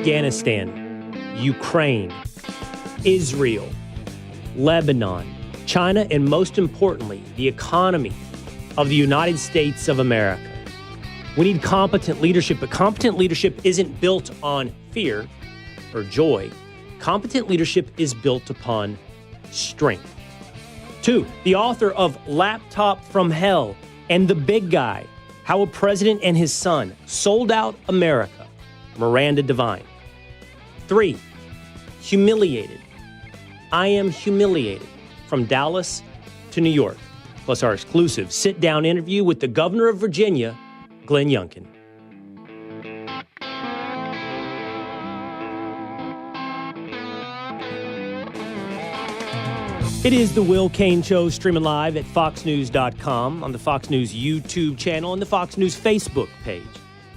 Afghanistan, Ukraine, Israel, Lebanon, China, and most importantly, the economy of the United States of America. We need competent leadership, but competent leadership isn't built on fear or joy. Competent leadership is built upon strength. 2, the author of Laptop from Hell and The Big Guy, How a President and His Son Sold Out America, Miranda Devine. 3, Humiliated. I Am Humiliated, from Dallas to New York, plus our exclusive sit-down interview with the governor of Virginia, Glenn Youngkin. It is the Will Cain Show, streaming live at foxnews.com, on the Fox News YouTube channel, and the Fox News Facebook page.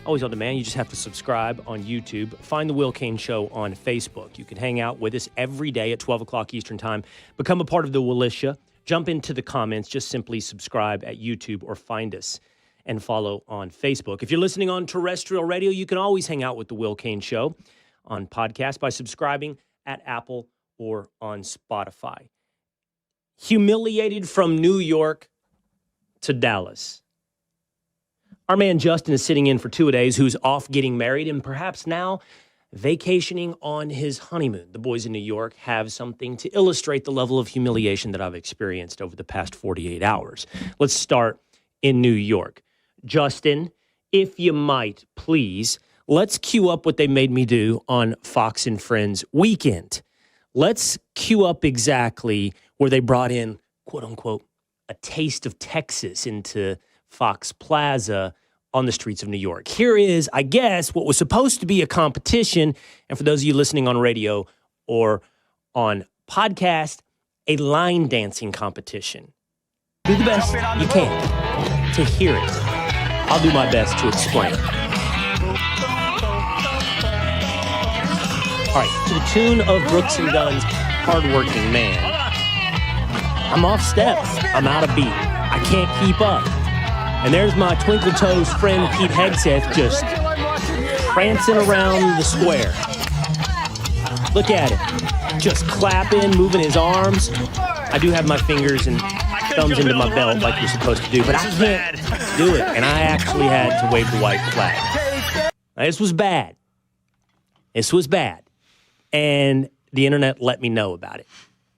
Always on demand. You just have to subscribe on YouTube. Find the Will Cain Show on Facebook. You can hang out with us every day at 12 o'clock Eastern Time. Become a part of the Willisha. Jump into the comments. Just simply subscribe at YouTube or find us and follow on Facebook. If you're listening on terrestrial radio, you can always hang out with the Will Cain Show on podcast by subscribing at Apple or on Spotify. Humiliated from New York to Dallas. Our man Justin is sitting in for 2 days, who's off getting married and perhaps now vacationing on his honeymoon. The boys in New York have something to illustrate the level of humiliation that I've experienced over the past 48 hours. Let's start in New York. Justin, if you might, please, let's cue up what they made me do on Fox and Friends weekend. Let's cue up exactly where they brought in, quote unquote, a taste of Texas into Fox Plaza on the streets of New York. Here is, I guess, what was supposed to be a competition, and for those of you listening on radio or on podcast, a line dancing competition. Do the best you can to hear it. I'll do my best to explain. All right, to the tune of Brooks and Dunn's Hardworking Man. I'm off step. I'm out of beat. I can't keep up. And there's my Twinkle Toes friend Pete Hegseth just prancing around the square. Look at him. Just clapping, moving his arms. I do have my fingers and thumbs into my belt like you're supposed to do, but I can't do it. And I actually had to wave the white flag. Now, this was bad. This was bad. And the internet let me know about it.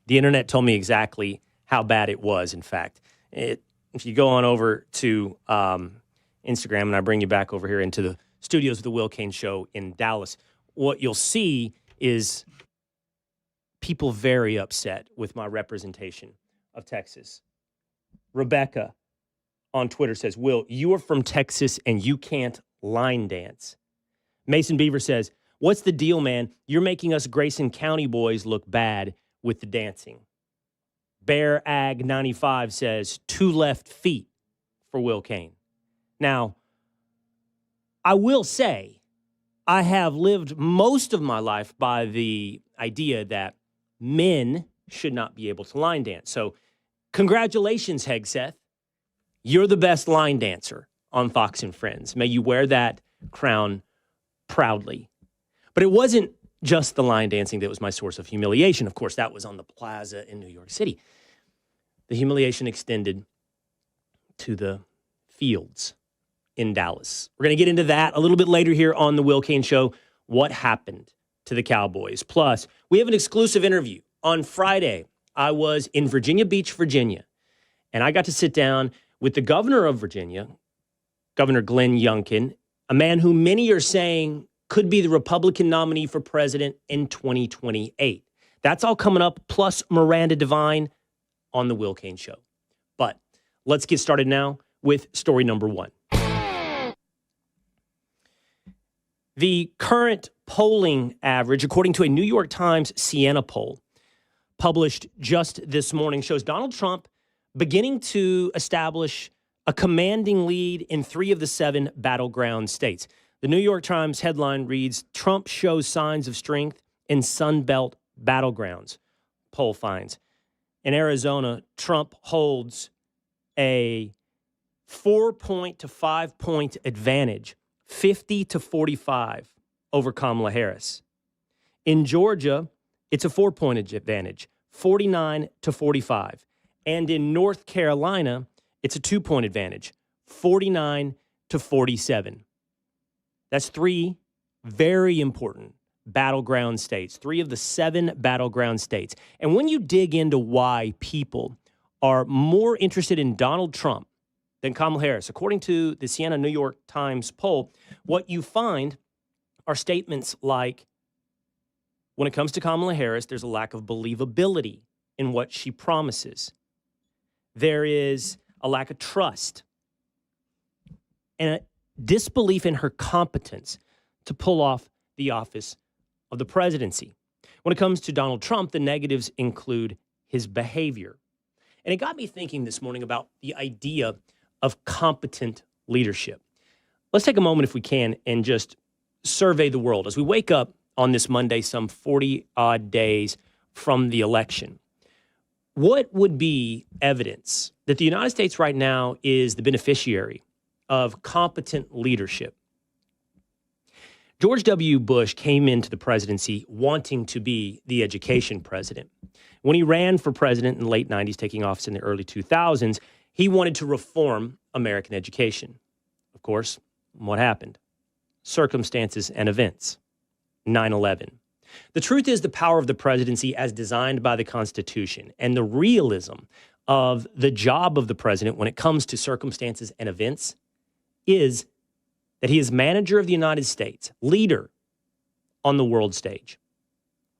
The internet told me exactly how bad it was, in fact. If you go on over to Instagram, and I bring you back over here into the studios of the Will Cain Show in Dallas, what you'll see is people very upset with my representation of Texas. Rebecca on Twitter says, Will, you are from Texas and you can't line dance. Mason Beaver says, what's the deal, man? You're making us Grayson County boys look bad with the dancing. Bear Ag 95 says 2 left feet for Will Cain. Now, I will say I have lived most of my life by the idea that men should not be able to line dance. So congratulations, Hegseth. You're the best line dancer on Fox and Friends. May you wear that crown proudly. But it wasn't just the line dancing that was my source of humiliation. Of course, that was on the plaza in New York City. The humiliation extended to the fields in Dallas. We're going to get into that a little bit later here on the Will Cain Show. What happened to the Cowboys? Plus, we have an exclusive interview. On Friday, I was in Virginia Beach, Virginia, and I got to sit down with the governor of Virginia, Governor Glenn Youngkin, a man who many are saying could be the Republican nominee for president in 2028. That's all coming up, plus Miranda Devine on the Will Cain Show. But let's get started now with story number 1. The current polling average, according to a New York Times Siena poll published just this morning, shows Donald Trump beginning to establish a commanding lead in 3 of the 7 battleground states. The New York Times headline reads, Trump shows signs of strength in Sun Belt battlegrounds, poll finds. In Arizona, Trump holds a 4-point to 5-point advantage, 50 to 45 over Kamala Harris. In Georgia, it's a 4-point advantage, 49 to 45. And in North Carolina, it's a 2-point advantage, 49 to 47. That's 3 very important battleground states, 3 of the 7 battleground states. And when you dig into why people are more interested in Donald Trump than Kamala Harris, according to the Siena New York Times poll, what you find are statements like, when it comes to Kamala Harris, there's a lack of believability in what she promises. There is a lack of trust and a disbelief in her competence to pull off the office of the presidency. When it comes to Donald Trump, the negatives include his behavior. And it got me thinking this morning about the idea of competent leadership. Let's take a moment, if we can, and just survey the world. As we wake up on this Monday, some 40-odd days from the election, what would be evidence that the United States right now is the beneficiary of competent leadership? George W. Bush came into the presidency wanting to be the education president. When he ran for president in the late 90s, taking office in the early 2000s, he wanted to reform American education. Of course, what happened? Circumstances and events. 9/11. The truth is, the power of the presidency as designed by the Constitution and the realism of the job of the president when it comes to circumstances and events is that he is manager of the United States, leader on the world stage,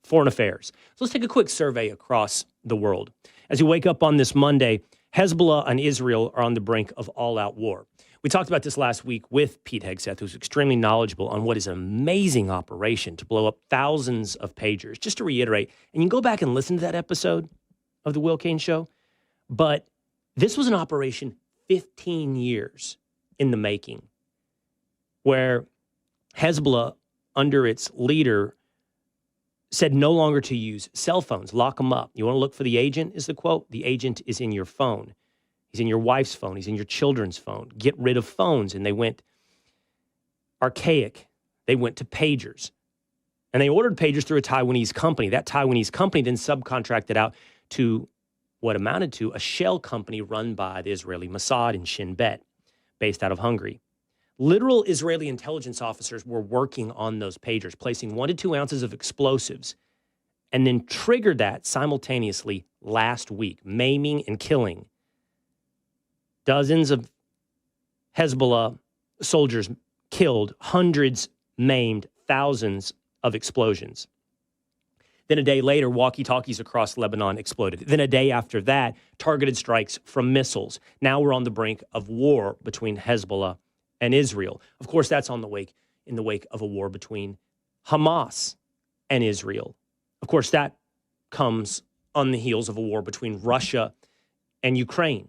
foreign affairs. So let's take a quick survey across the world. As you wake up on this Monday, Hezbollah and Israel are on the brink of all-out war. We talked about this last week with Pete Hegseth, who's extremely knowledgeable on what is an amazing operation to blow up thousands of pagers. Just to reiterate, and you can go back and listen to that episode of the Will Cain Show, but this was an operation 15 years in the making, where Hezbollah, under its leader, said no longer to use cell phones, lock them up. You want to look for the agent, is the quote? The agent is in your phone. He's in your wife's phone. He's in your children's phone. Get rid of phones. And they went archaic. They went to pagers. And they ordered pagers through a Taiwanese company. That Taiwanese company then subcontracted out to what amounted to a shell company run by the Israeli Mossad in Shin Bet, based out of Hungary. Literal Israeli intelligence officers were working on those pagers, placing 1 to 2 ounces of explosives, and then triggered that simultaneously last week, maiming and killing dozens of Hezbollah soldiers killed, hundreds maimed, thousands of explosions. Then a day later, walkie-talkies across Lebanon exploded. Then a day after that, targeted strikes from missiles. Now we're on the brink of war between Hezbollah and Israel. Of course, that's in the wake of a war between Hamas and Israel. Of course, that comes on the heels of a war between Russia and Ukraine.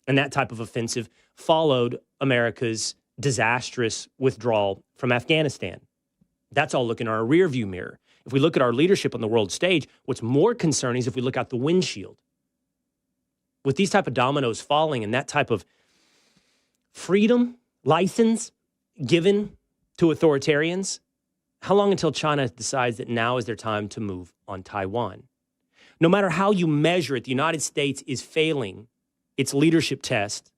And that type of offensive followed America's disastrous withdrawal from Afghanistan. That's all looking in our rearview mirror. If we look at our leadership on the world stage, what's more concerning is if we look out the windshield. With these type of dominoes falling and that type of freedom, license given to authoritarians, how long until China decides that now is their time to move on Taiwan? No matter how you measure it, the United States is failing its leadership test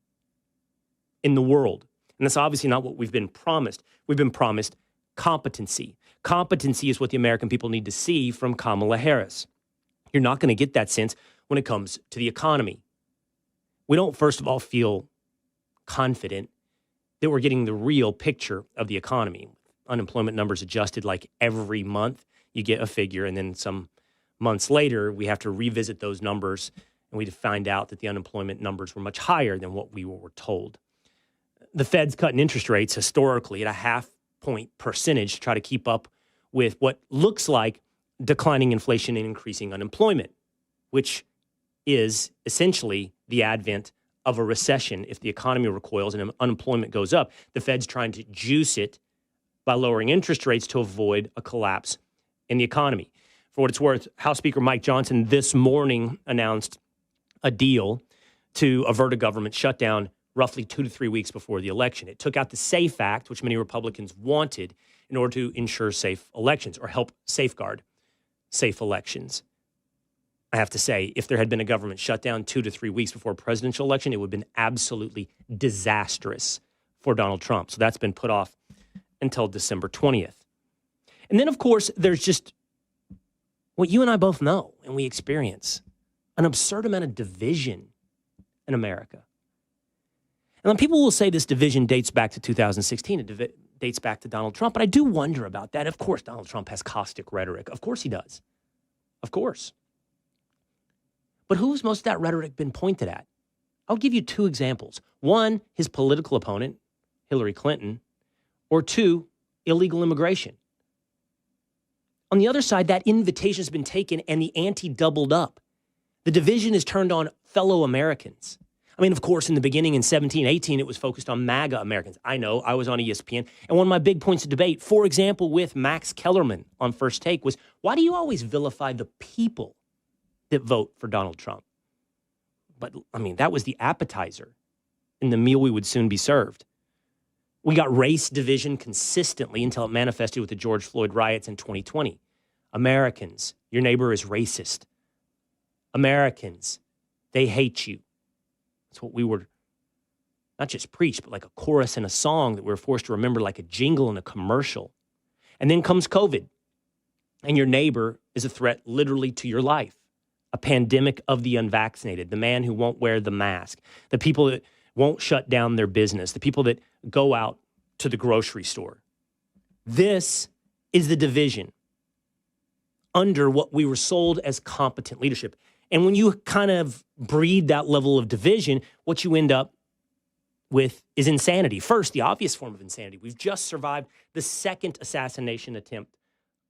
in the world. And that's obviously not what we've been promised. We've been promised competency. Competency is what the American people need to see from Kamala Harris. You're not going to get that sense when it comes to the economy. We don't, first of all, feel confident that we're getting the real picture of the economy. Unemployment numbers adjusted like every month. You get a figure, and then some months later, we have to revisit those numbers, and we find out that the unemployment numbers were much higher than what we were told. The Fed's cutting interest rates historically at a 0.5 percentage to try to keep up with what looks like declining inflation and increasing unemployment, which is essentially the advent of a recession. If the economy recoils and unemployment goes up, the Fed's trying to juice it by lowering interest rates to avoid a collapse in the economy. For what it's worth, House Speaker Mike Johnson this morning announced a deal to avert a government shutdown roughly 2 to 3 weeks before the election. It took out the SAFE Act, which many Republicans wanted in order to ensure safe elections or help safeguard safe elections. I have to say, if there had been a government shutdown 2 to 3 weeks before a presidential election, it would have been absolutely disastrous for Donald Trump. So that's been put off until December 20th. And then, of course, there's just what you and I both know and we experience, an absurd amount of division in America. And then people will say this division dates back to 2016. It dates back to Donald Trump. But I do wonder about that. Of course, Donald Trump has caustic rhetoric. Of course he does. Of course. But who's most of that rhetoric been pointed at? I'll give you 2 examples. 1, his political opponent, Hillary Clinton, or 2, illegal immigration. On the other side, that invitation has been taken and the ante doubled up. The division is turned on fellow Americans. I mean, of course, in the beginning in 17, 18, it was focused on MAGA Americans. I know, I was on ESPN. And one of my big points of debate, for example, with Max Kellerman on First Take was, why do you always vilify the people that vote for Donald Trump? But, I mean, that was the appetizer in the meal we would soon be served. We got race division consistently until it manifested with the George Floyd riots in 2020. Americans, your neighbor is racist. Americans, they hate you. That's what we were not just preached, but like a chorus in a song that we were forced to remember, like a jingle in a commercial. And then comes COVID, and your neighbor is a threat literally to your life. A pandemic of the unvaccinated, the man who won't wear the mask, the people that won't shut down their business, the people that go out to the grocery store. This is the division under what we were sold as competent leadership. And when you kind of breed that level of division, what you end up with is insanity. First, the obvious form of insanity. We've just survived the second assassination attempt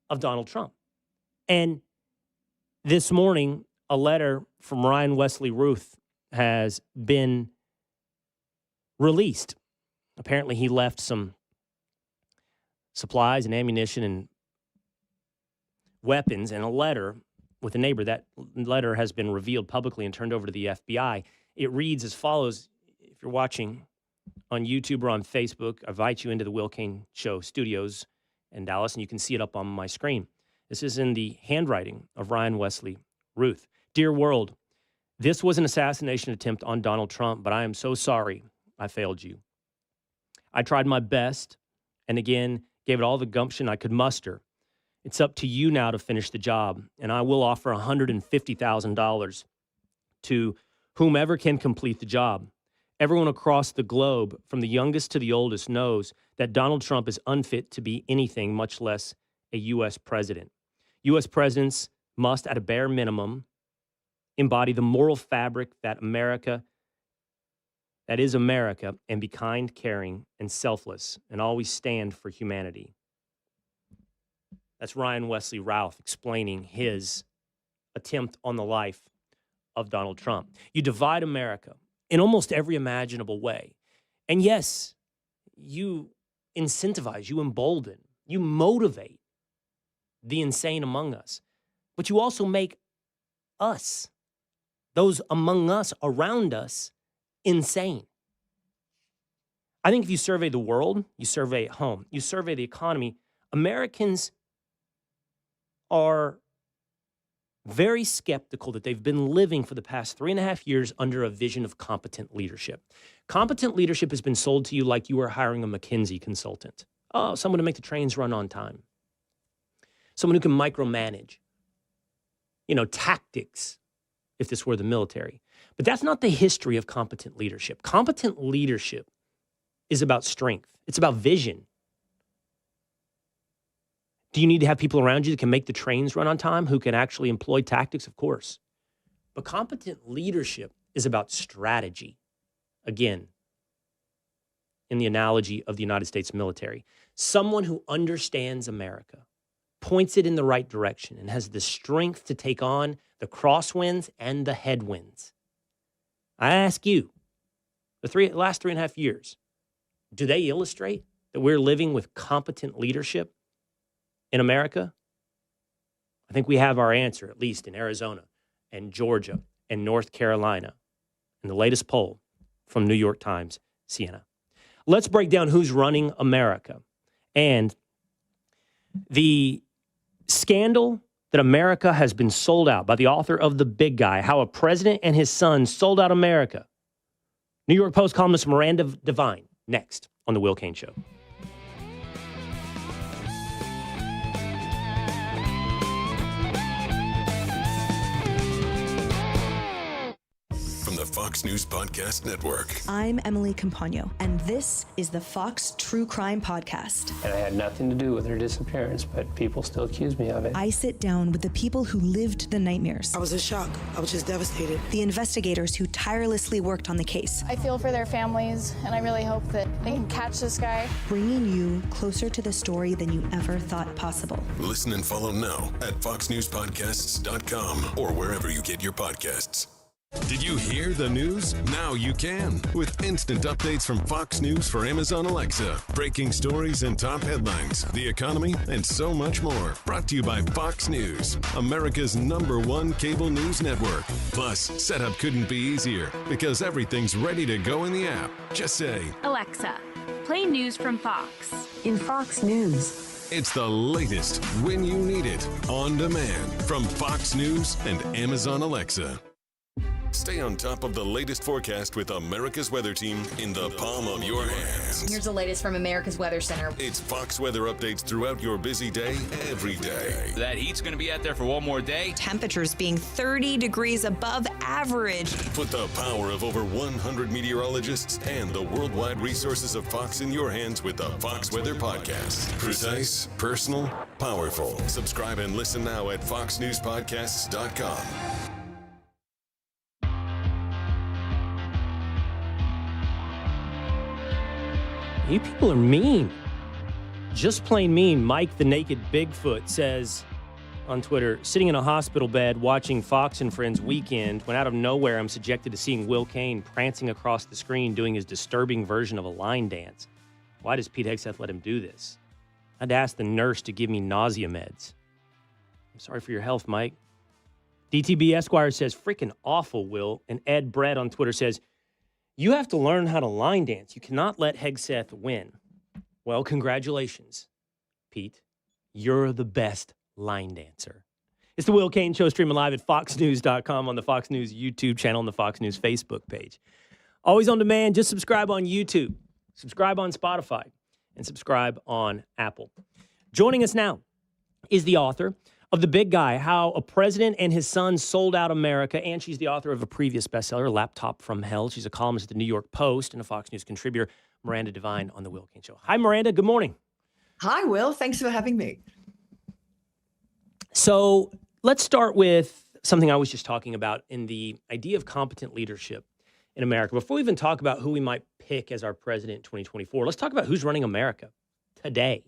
of Donald Trump. And this morning, a letter from Ryan Wesley Ruth has been released. Apparently, he left some supplies and ammunition and weapons and a letter with a neighbor. That letter has been revealed publicly and turned over to the FBI. It reads as follows. If you're watching on YouTube or on Facebook, I invite you into the Will Cain Show studios in Dallas, and you can see it up on my screen. This is in the handwriting of Ryan Wesley Ruth. Dear world, this was an assassination attempt on Donald Trump, but I am so sorry I failed you. I tried my best and again gave it all the gumption I could muster. It's up to you now to finish the job, and I will offer $150,000 to whomever can complete the job. Everyone across the globe, from the youngest to the oldest, knows that Donald Trump is unfit to be anything, much less a U.S. president. U.S. presidents must, at a bare minimum, embody the moral fabric that is America, and be kind, caring, and selfless, and always stand for humanity. That's Ryan Wesley Routh explaining his attempt on the life of Donald Trump. You divide America in almost every imaginable way. And yes, you incentivize, you embolden, you motivate the insane among us. But you also make us, those among us, around us, insane. I think if you survey the world, you survey at home, you survey the economy, Americans are very skeptical that they've been living for the past 3.5 years under a vision of competent leadership. Competent leadership has been sold to you like you were hiring a McKinsey consultant. Oh, someone to make the trains run on time. Someone who can micromanage. Tactics, if this were the military. But that's not the history of competent leadership. Competent leadership is about strength. It's about vision. Do you need to have people around you that can make the trains run on time, who can actually employ tactics? Of course. But competent leadership is about strategy. Again, in the analogy of the United States military, someone who understands America, points it in the right direction, and has the strength to take on the crosswinds and the headwinds. I ask you, the last 3.5 years, do they illustrate that we're living with competent leadership in America? I think we have our answer, at least in Arizona and Georgia and North Carolina. In the latest poll, from New York Times, Siena. Let's break down who's running America and the scandal that America has been sold out by the author of The Big Guy, How a President and His Son Sold Out America. New York Post columnist Miranda Devine, next on The Will Cain Show. From the Fox News Podcast Network. I'm Emily Campagno, and this is the Fox True Crime Podcast. And I had nothing to do with her disappearance, but people still accuse me of it. I sit down with the people who lived the nightmares. I was in shock. I was just devastated. The investigators who tirelessly worked on the case. I feel for their families, and I really hope that they can catch this guy. Bringing you closer to the story than you ever thought possible. Listen and follow now at foxnewspodcasts.com or wherever you get your podcasts. Did you hear the news? Now you can. With instant updates from Fox News for Amazon Alexa. Breaking stories and top headlines, the economy, and so much more. Brought to you by Fox News, America's #1 cable news network. Plus, setup couldn't be easier because everything's ready to go in the app. Just say, Alexa, play news from Fox. In Fox News. it's the latest when you need it, on demand from Fox News and Amazon Alexa. Stay on top of the latest forecast with America's Weather Team in the palm of your hands. Here's the latest from America's Weather Center. It's Fox weather updates throughout your busy day, every day. That heat's going to be out there for one more day. Temperatures being 30 degrees above average. Put the power of over 100 meteorologists and the worldwide resources of Fox in your hands with the Fox Weather Podcast. Precise, personal, powerful. Subscribe and listen now at foxnewspodcasts.com. You people are mean. Just plain mean. Mike the Naked Bigfoot says on Twitter, sitting in a hospital bed watching Fox and Friends Weekend, when out of nowhere I'm subjected to seeing Will Cain prancing across the screen doing his disturbing version of a line dance. Why does Pete Hegseth let him do this? I'd ask the nurse to give me nausea meds. I'm sorry for your health, Mike. DTB Esquire says, freaking awful, Will. And Ed Brett on Twitter says, you have to learn how to line dance. You cannot let Hegseth win. Well, congratulations, Pete. You're the best line dancer. It's the Will Cain Show, streaming live at foxnews.com, on the Fox News YouTube channel, and the Fox News Facebook page. Always on demand. Just subscribe on YouTube, subscribe on Spotify, and subscribe on Apple. Joining us now is the author of The Big Guy, How a President and His Son Sold Out America, and she's the author of a previous bestseller, Laptop from Hell. She's a columnist at the New York Post and a Fox News contributor, Miranda Devine on The Will Cain Show. Hi, Miranda. Good morning. Hi, Will. Thanks for having me. So let's start with something I was just talking about in the idea of competent leadership in America. Before we even talk about who we might pick as our president in 2024, let's talk about who's running America today.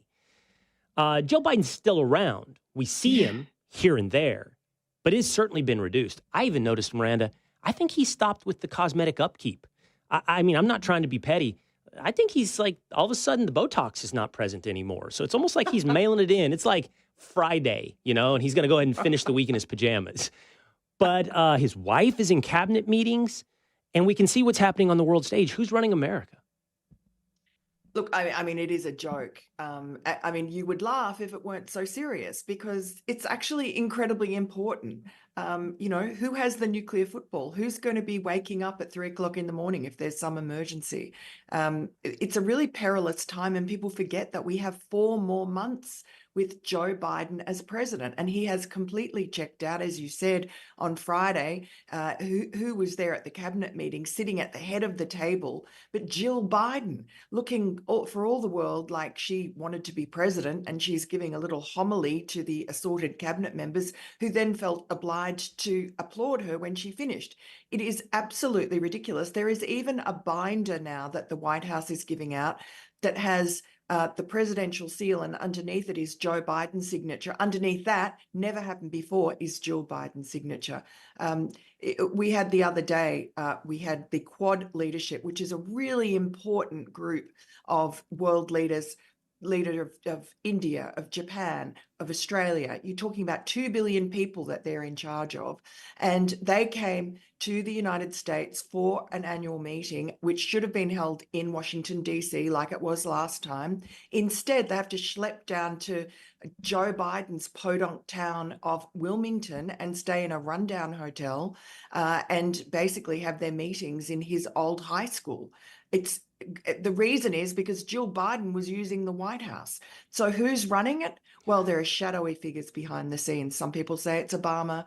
Joe Biden's still around. We see him here and there, but it's certainly been reduced. I even noticed, Miranda, I think he stopped with the cosmetic upkeep. I mean, I'm not trying to be petty. I think he's like, all of a sudden, the Botox is not present anymore. So it's almost like he's mailing it in. It's like Friday, and he's going to go ahead and finish the week in his pajamas. But his wife is in cabinet meetings, and we can see what's happening on the world stage. Who's running America? Look, I mean, it is a joke. I mean, you would laugh if it weren't so serious because it's actually incredibly important. Who has the nuclear football? Who's going to be waking up at 3 o'clock in the morning if there's some emergency? It's a really perilous time, and people forget that we have 4 more months with Joe Biden as president, and he has completely checked out, as you said on Friday. Who was there at the cabinet meeting, sitting at the head of the table, but Jill Biden, looking for all the world like she wanted to be president, and she's giving a little homily to the assorted cabinet members, who then felt obliged to applaud her when she finished. It is absolutely ridiculous. There is even a binder now that the White House is giving out that has the presidential seal, and underneath it is Joe Biden's signature. Underneath that, never happened before, is Jill Biden's signature. We had the other day, we had the Quad leadership, which is a really important group of world leaders leader of India, of Japan, of Australia. You're talking about 2 billion people that they're in charge of. And they came to the United States for an annual meeting, which should have been held in Washington, D.C., like it was last time. Instead, they have to schlep down to Joe Biden's podunk town of Wilmington and stay in a rundown hotel and basically have their meetings in his old high school. The reason is because Jill Biden was using the White House. So who's running it? Well, there are shadowy figures behind the scenes. Some people say it's Obama.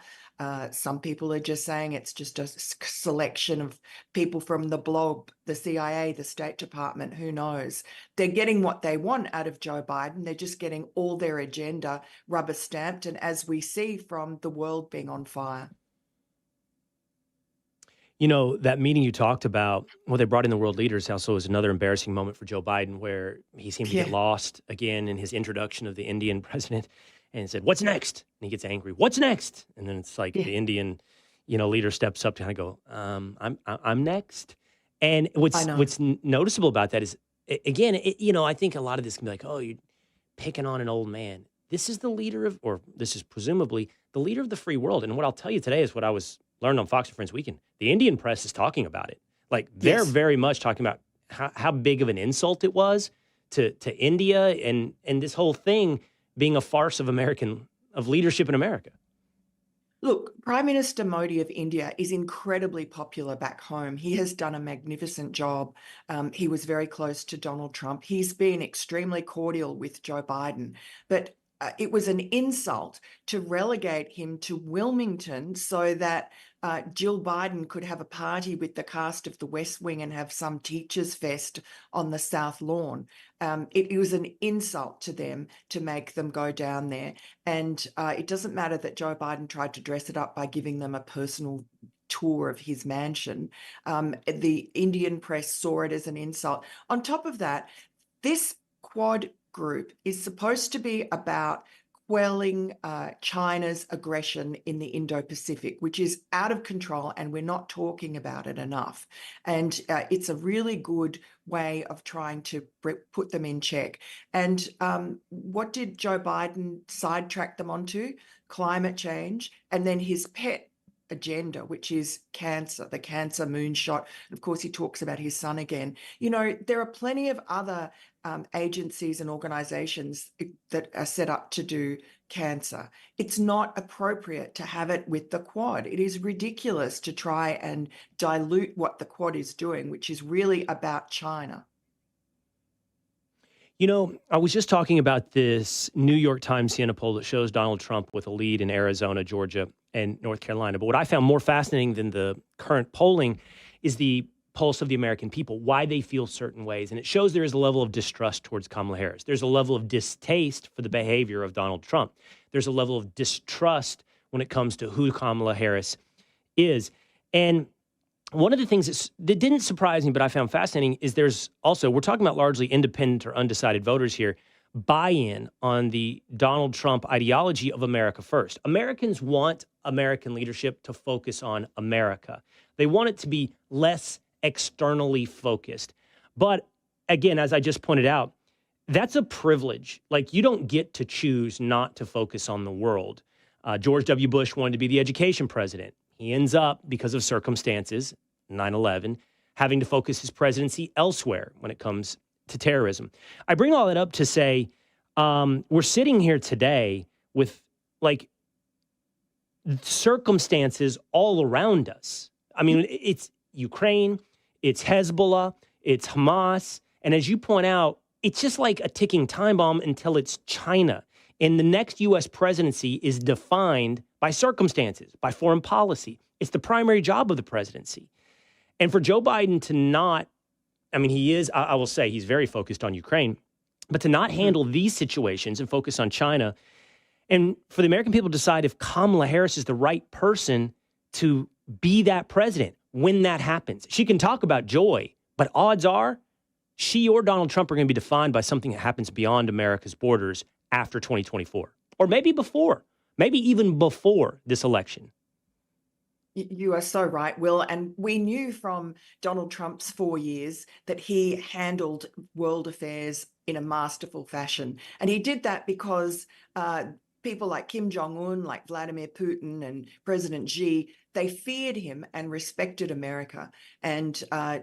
Some people are just saying it's just a selection of people from the blob, the CIA, the State Department, who knows. They're getting what they want out of Joe Biden. They're just getting all their agenda rubber stamped. And as we see from the world being on fire. You know, that meeting you talked about, well, they brought in the world leaders, also was another embarrassing moment for Joe Biden where he seemed to get lost again in his introduction of the Indian president and said, "What's next?" And he gets angry. "What's next?" And then it's like the Indian, leader steps up to kind of go, I'm next. And what's noticeable about that is, again, I think a lot of this can be like, oh, you're picking on an old man. This is the leader of, or this is presumably the leader of the free world. And what I'll tell you today is what I learned on Fox and Friends Weekend. The Indian press is talking about it. Like they're very much talking about how big of an insult it was to India and this whole thing being a farce of leadership in America. Look, Prime Minister Modi of India is incredibly popular back home. He has done a magnificent job. He was very close to Donald Trump. He's been extremely cordial with Joe Biden. But it was an insult to relegate him to Wilmington so that Jill Biden could have a party with the cast of The West Wing and have some teachers' fest on the South Lawn. It was an insult to them to make them go down there. And it doesn't matter that Joe Biden tried to dress it up by giving them a personal tour of his mansion. The Indian press saw it as an insult. On top of that, this Quad group is supposed to be about quelling China's aggression in the Indo-Pacific, which is out of control, and we're not talking about it enough. And it's a really good way of trying to put them in check. And what did Joe Biden sidetrack them onto? Climate change, and then his pet agenda, which is cancer, the cancer moonshot. And of course, he talks about his son again. There are plenty of other agencies and organizations that are set up to do cancer. It's not appropriate to have it with the Quad. It is ridiculous to try and dilute what the Quad is doing, which is really about China. I was just talking about this New York Times Siena poll that shows Donald Trump with a lead in Arizona, Georgia, and North Carolina. But what I found more fascinating than the current polling is the pulse of the American people, why they feel certain ways. And it shows there is a level of distrust towards Kamala Harris. There's a level of distaste for the behavior of Donald Trump. There's a level of distrust when it comes to who Kamala Harris is. And one of the things that didn't surprise me, but I found fascinating, is there's also, we're talking about largely independent or undecided voters here, buy-in on the Donald Trump ideology of America first. Americans want American leadership to focus on America. They want it to be less externally focused. But again, as I just pointed out, that's a privilege. Like, you don't get to choose not to focus on the world. George W. Bush wanted to be the education president. He ends up, because of circumstances, 9/11, having to focus his presidency elsewhere when it comes to terrorism. I bring all that up to say we're sitting here today with, circumstances all around us. I mean, it's Ukraine, it's Hezbollah, it's Hamas, and as you point out, it's just like a ticking time bomb until it's China. And the next U.S. presidency is defined by circumstances, by foreign policy. It's the primary job of the presidency. And for Joe Biden to not, he is, I will say, he's very focused on Ukraine, but to not handle these situations and focus on China, and for the American people to decide if Kamala Harris is the right person to be that president when that happens. She can talk about joy, but odds are she or Donald Trump are going to be defined by something that happens beyond America's borders after 2024, or maybe before, maybe even before this election. You are so right, Will. And we knew from Donald Trump's 4 years that he handled world affairs in a masterful fashion. And he did that because people like Kim Jong-un, like Vladimir Putin and President Xi, they feared him and respected America. And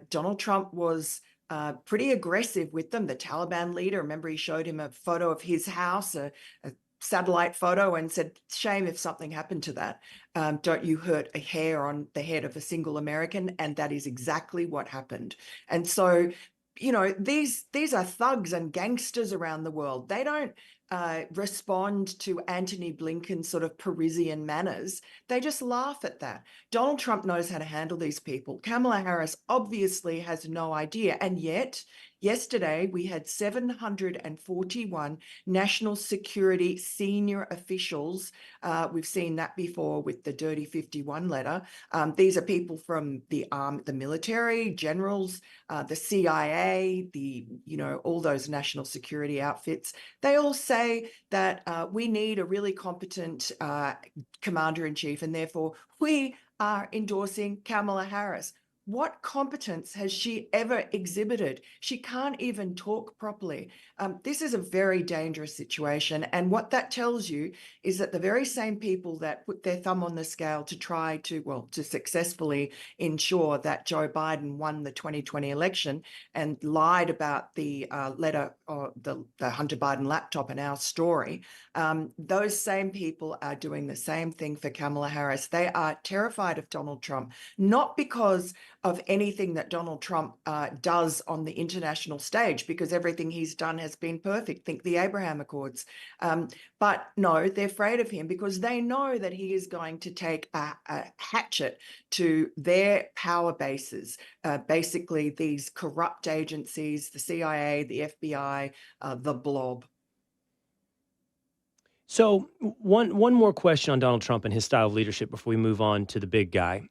Donald Trump was pretty aggressive with them. The Taliban leader, remember, he showed him a photo of his house, a satellite photo, and said, shame if something happened to that. Don't you hurt a hair on the head of a single American? And that is exactly what happened. And so, you know, these are thugs and gangsters around the world. They don't respond to Antony Blinken's sort of Parisian manners. They just laugh at that. Donald Trump knows how to handle these people. Kamala Harris obviously has no idea. And yet, yesterday, we had 741 national security senior officials. We've seen that before with the Dirty 51 letter. These are people from the military, generals, the CIA, all those national security outfits. They all say that we need a really competent commander-in-chief, and therefore we are endorsing Kamala Harris. What competence has she ever exhibited? She can't even talk properly. This is a very dangerous situation. And what that tells you is that the very same people that put their thumb on the scale to try to successfully ensure that Joe Biden won the 2020 election and lied about the letter or the Hunter Biden laptop in our story, those same people are doing the same thing for Kamala Harris. They are terrified of Donald Trump, not because of anything that Donald Trump does on the international stage, because everything he's done has been perfect. Think the Abraham Accords. But no, they're afraid of him because they know that he is going to take a hatchet to their power bases, basically these corrupt agencies, the CIA, the FBI, the blob. So one more question on Donald Trump and his style of leadership before we move on to the big guy.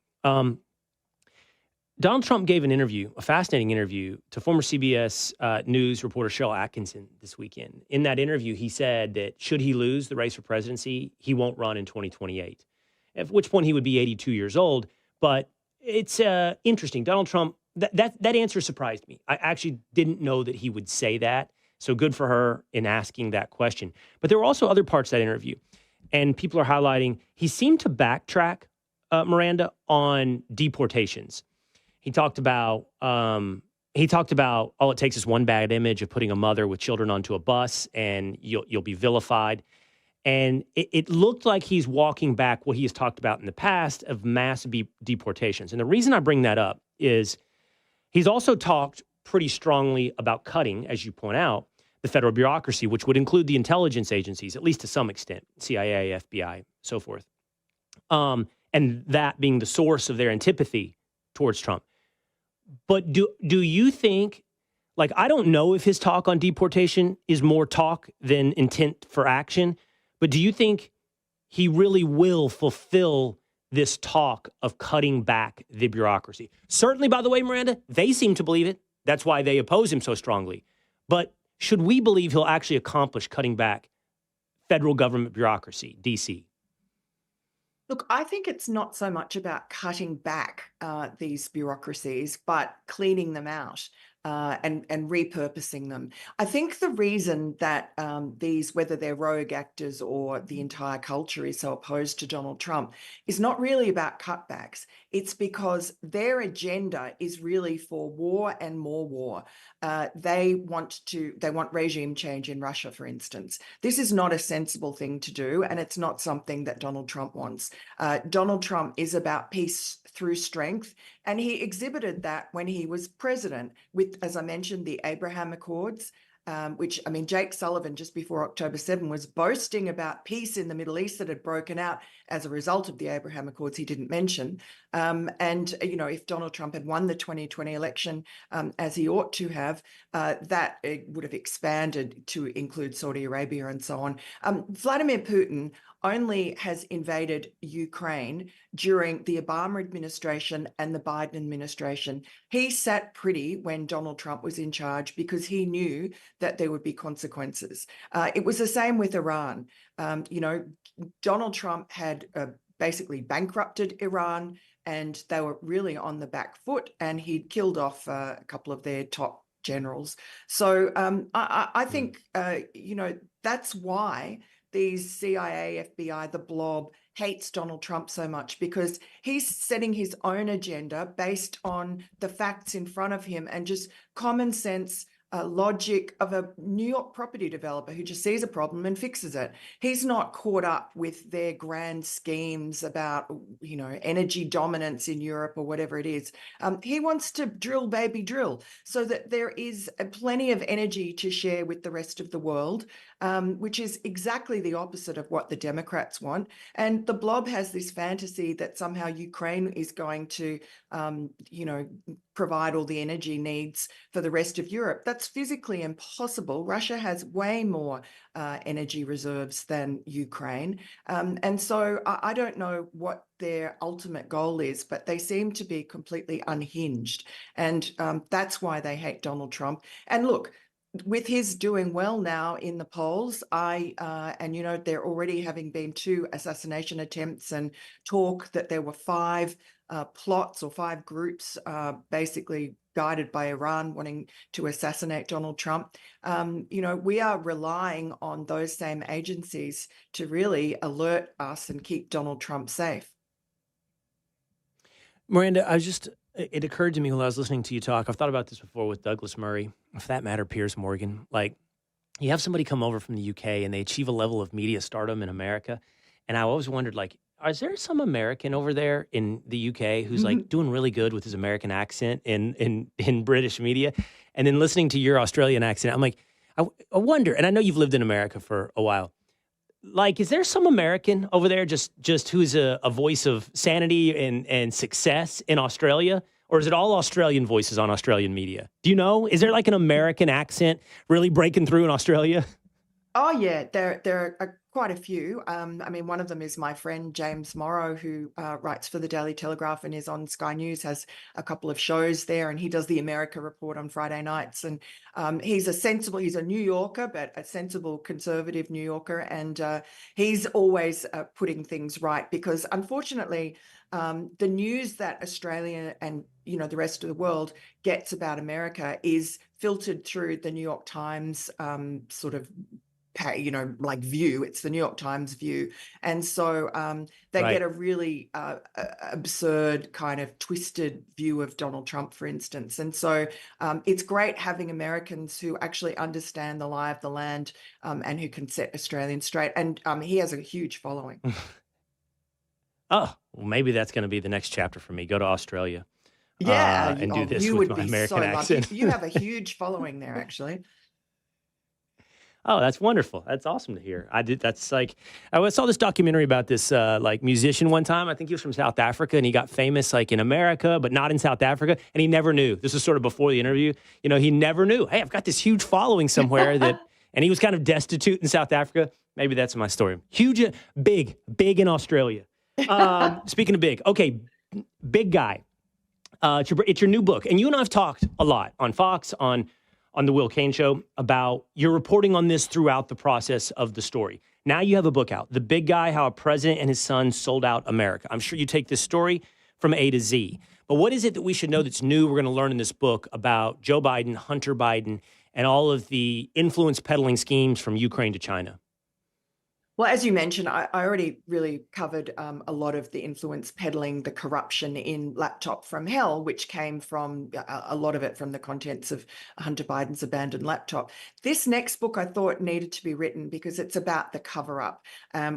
Donald Trump gave an interview, a fascinating interview, to former CBS News reporter Cheryl Atkinson this weekend. In that interview, he said that should he lose the race for presidency, he won't run in 2028, at which point he would be 82 years old. But it's interesting. Donald Trump, that answer surprised me. I actually didn't know that he would say that. So good for her in asking that question. But there were also other parts of that interview. And people are highlighting, he seemed to backtrack, Miranda, on deportations. He talked about all it takes is one bad image of putting a mother with children onto a bus and you'll be vilified. And it looked like he's walking back what he has talked about in the past of mass deportations. And the reason I bring that up is he's also talked pretty strongly about cutting, as you point out, the federal bureaucracy, which would include the intelligence agencies, at least to some extent, CIA, FBI, so forth. And that being the source of their antipathy towards Trump. But do you think, like, I don't know if his talk on deportation is more talk than intent for action, but do you think he really will fulfill this talk of cutting back the bureaucracy? Certainly, by the way, Miranda, they seem to believe it. That's why they oppose him so strongly. But should we believe he'll actually accomplish cutting back federal government bureaucracy, D.C.? Look, I think it's not so much about cutting back these bureaucracies, but cleaning them out and repurposing them. I think the reason that these, whether they're rogue actors or the entire culture, is so opposed to Donald Trump is not really about cutbacks. It's because their agenda is really for war and more war. They want regime change in Russia, for instance. This is not a sensible thing to do, and it's not something that Donald Trump wants. Donald Trump is about peace through strength, and he exhibited that when he was president with, as I mentioned, the Abraham Accords, which, I mean, Jake Sullivan just before October 7 was boasting about peace in the Middle East that had broken out as a result of the Abraham Accords he didn't mention. And, you know, if Donald Trump had won the 2020 election, as he ought to have, that would have expanded to include Saudi Arabia and so on. Vladimir Putin only has invaded Ukraine during the Obama administration and the Biden administration. He sat pretty when Donald Trump was in charge because he knew that there would be consequences. It was the same with Iran. You know, Donald Trump had basically bankrupted Iran, and they were really on the back foot, and he'd killed off a couple of their top generals. So I think, that's why these CIA, FBI, the blob hates Donald Trump so much, because he's setting his own agenda based on the facts in front of him and just common sense logic of a New York property developer who just sees a problem and fixes it. He's not caught up with their grand schemes about, energy dominance in Europe or whatever it is. He wants to drill, baby, drill, so that there is plenty of energy to share with the rest of the world, which is exactly the opposite of what the Democrats want. And the blob has this fantasy that somehow Ukraine is going to, provide all the energy needs for the rest of Europe. That's physically impossible. Russia has way more energy reserves than Ukraine. And so I don't know what their ultimate goal is, but they seem to be completely unhinged. And that's why they hate Donald Trump. And look, with his doing well now in the polls, there already having been 2 assassination attempts, and talk that there were 5 plots or 5 groups basically guided by Iran wanting to assassinate Donald Trump. We are relying on those same agencies to really alert us and keep Donald Trump safe. Miranda, it occurred to me while I was listening to you talk, I've thought about this before with Douglas Murray, for that matter, Piers Morgan. Like, you have somebody come over from the UK and they achieve a level of media stardom in America. And I always wondered, like, is there some American over there in the UK who's like doing really good with his American accent in British media? And then listening to your Australian accent, I'm like, I wonder, and I know you've lived in America for a while. Like, is there some American over there just who's a voice of sanity and success in Australia? Or is it all Australian voices on Australian media? Do you know? Is there like an American accent really breaking through in Australia? Oh, yeah, there are quite a few. One of them is my friend James Morrow, who writes for the Daily Telegraph and is on Sky News, has a couple of shows there, and he does the America Report on Friday nights. And he's a New Yorker, but a sensible conservative New Yorker. And he's always putting things right, because unfortunately, the news that Australia and the rest of the world gets about America is filtered through the New York Times sort of view. It's the New York Times view. And so they get a really absurd kind of twisted view of Donald Trump, for instance. And so it's great having Americans who actually understand the lie of the land and who can set Australians straight. And he has a huge following. Oh, well, maybe that's going to be the next chapter for me. Go to Australia. Yeah. And do this you with would my be American so accent. lucky. You have a huge following there, actually. Oh, that's wonderful. That's awesome to hear. That's like, I saw this documentary about this musician one time. I think he was from South Africa, and he got famous like in America, but not in South Africa. And he never knew. This was sort of before the interview. He never knew. Hey, I've got this huge following somewhere and he was kind of destitute in South Africa. Maybe that's my story. Huge, big in Australia. Speaking of big, okay, big guy. It's your new book. And you and I have talked a lot on Fox, on the Will Cain Show, about your reporting on this throughout the process of the story. Now you have a book out, The Big Guy, How a President and His Son Sold Out America. I'm sure you take this story from A to Z. But what is it that we should know that's new we're going to learn in this book about Joe Biden, Hunter Biden, and all of the influence peddling schemes from Ukraine to China? Well, as you mentioned, I already really covered a lot of the influence peddling, the corruption in Laptop from Hell, which came from a lot of it from the contents of Hunter Biden's abandoned laptop. This next book I thought needed to be written because it's about the cover-up,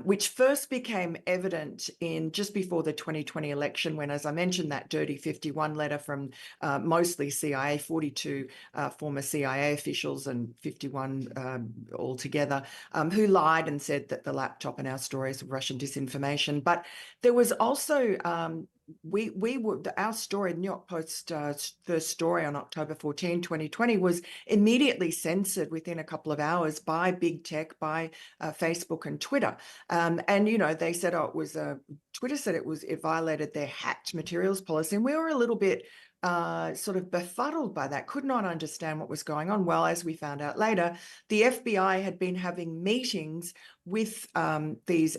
which first became evident in just before the 2020 election when, as I mentioned, that Dirty 51 letter from mostly CIA, 42 former CIA officials and 51 altogether, who lied and said that the laptop and our stories of Russian disinformation. But there was also our story, New York Post first story on October 14, 2020, was immediately censored within a couple of hours by big tech, by Facebook and Twitter. And they said, Twitter said it violated their hacked materials policy, and we were a little bit sort of befuddled by that, could not understand what was going on. Well, as we found out later, the FBI had been having meetings with these